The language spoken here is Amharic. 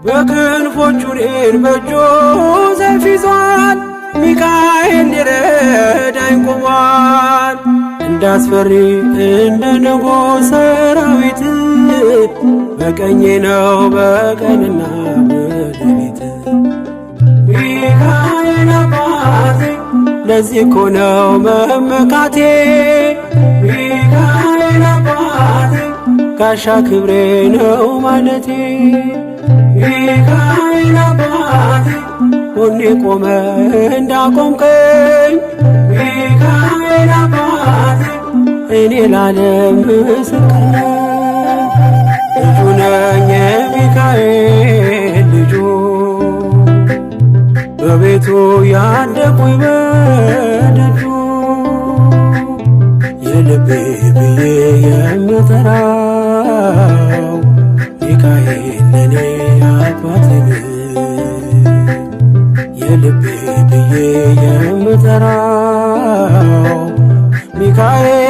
በክንፎቹ እኔን በእጁ ሰይፍ ይዟል። ሚካኤል ሊረዳኝ ቆሟል። እንዳስፈሪ እንደ ንጉሥ ሰራዊት በቀኜ ነው በቀንና በሌሊት። ሚካኤል አባቴ ለዚህ እኮ ነው መመካቴ። ሚካኤል አባቴ ጋሻ ክብሬ ነው ማለቴ። ሚካኤል አባቴ ጎኔ ቆመ እንዳቆምከኝ። ሚካኤል አባቴ እኔ ላለም ምስክር ነኝ። ልጁ ነኝ የሚካኤል ልጁ በቤቱ ያደኩኝ በደጁ። የልቤ ብዬ የምጠራው ሚካኤል ለኔ አባቴ ነው። የልቤ ብዬ የምጠራው ሚካኤል